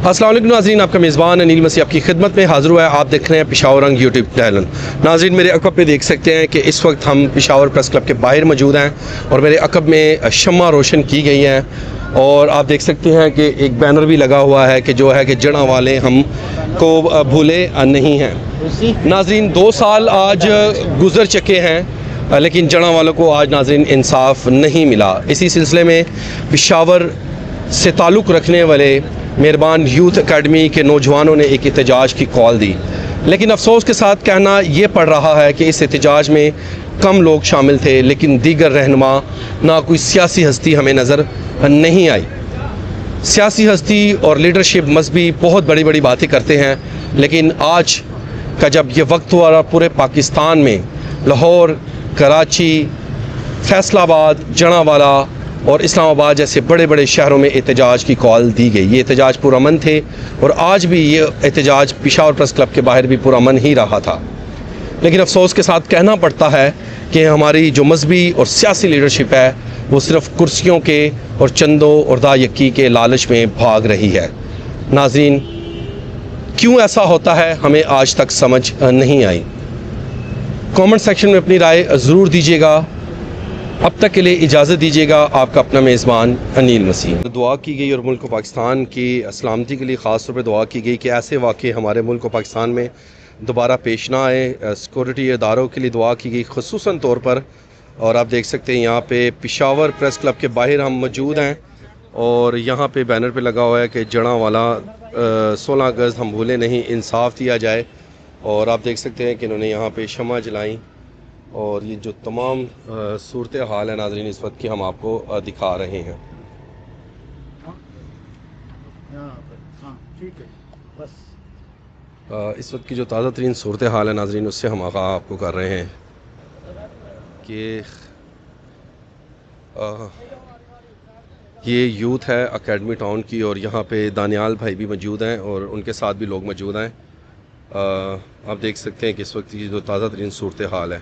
अस्सलाम वालेकुम नाज़रीन, आपका मेज़बान अनिल मसीह आपकी खिदमत में हाज़िर हुआ है। आप देख रहे हैं पेशावर रंग यूट्यूब चैनल। नाज़रीन, मेरे अकब पे देख सकते हैं कि इस वक्त हम पेशावर प्रेस क्लब के बाहर मौजूद हैं और मेरे अकब में शम्मा रोशन की गई है और आप देख सकते हैं कि एक बैनर भी लगा हुआ है कि जो है कि जड़ा वाले हम को भूले नहीं हैं। नाज़रीन, 2 साल आज गुज़र चुके हैं लेकिन जड़ा वालों को आज नाज़रीन इंसाफ नहीं मिला। इसी सिलसिले में पेशावर से ताल्लुक़ रखने वाले मेहरबान यूथ एकेडमी के नौजवानों ने एक एहतजाज की कॉल दी, लेकिन अफसोस के साथ कहना ये पड़ रहा है कि इस एहतजाज में कम लोग शामिल थे, लेकिन दीगर रहनुमा ना कोई सियासी हस्ती हमें नज़र नहीं आई। सियासी हस्ती और लीडरशिप मजहबी बहुत बड़ी बड़ी बातें करते हैं, लेकिन आज का जब ये वक्त हुआ पूरे पाकिस्तान में लाहौर, कराची, फैसलाबाद, जड़ांवाला और इस्लामाबाद जैसे बड़े बड़े शहरों में एहतजाज की कॉल दी गई। ये एहतजाज पुरअमन थे और आज भी ये एहतजाज पेशावर प्रेस क्लब के बाहर भी पुरअमन ही रहा था, लेकिन अफसोस के साथ कहना पड़ता है कि हमारी जो मजहबी और सियासी लीडरशिप है वो सिर्फ कुर्सियों के और चंदों और दायकी के लालच में भाग रही है। नाज़रीन, क्यों ऐसा होता है हमें आज तक समझ नहीं आई। कमेंट सेक्शन में अपनी राय ज़रूर दीजिएगा। अब तक के लिए इजाज़त दीजिएगा। आपका अपना मेज़बान अनिल मसीह। दुआ की गई और मुल्क पाकिस्तान की सलामती के लिए ख़ास तौर पर दुआ की गई कि ऐसे वाक़े हमारे मुल्क पाकिस्तान में दोबारा पेश ना आए। सिक्योरिटी इदारों के लिए दुआ की गई ख़ुसूसन तौर पर। और आप देख सकते हैं यहाँ पे पेशावर प्रेस क्लब के बाहर हम मौजूद हैं और यहाँ पे बैनर पे लगा हुआ है कि जड़ांवाला 16 अगस्त हम भूले नहीं, इंसाफ दिया जाए। और आप देख सकते हैं कि इन्होंने यहाँ पे शम्मा जलाई और ये जो तमाम सूरत हाल है नाज़रीन इस वक्त की हम आपको दिखा रहे हैं। इस वक्त की जो ताज़ा तरीन सूरत हाल है नाज़रीन उससे हम आगाह आपको कर रहे हैं कि ये यूथ है एकेडमी टाउन की और यहाँ पे दानियाल भाई भी मौजूद हैं और उनके साथ भी लोग मौजूद हैं। आप देख सकते हैं कि इस वक्त की जो ताज़ा तरीन सूरत हाल है।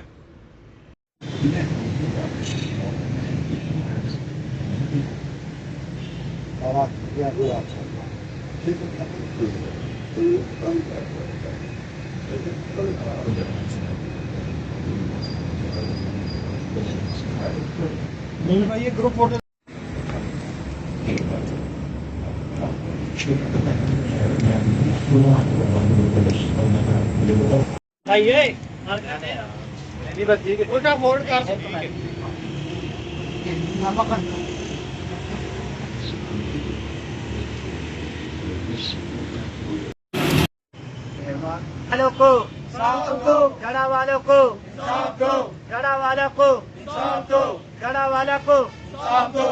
ये ग्रुप फोटो आइए उल्टा फोल्ड कर सकते हैं। वालों को साफ दो, जड़ा वालों को साफ दो, जड़ा वालों को साफ दो, जड़ा वालों को साफ दो।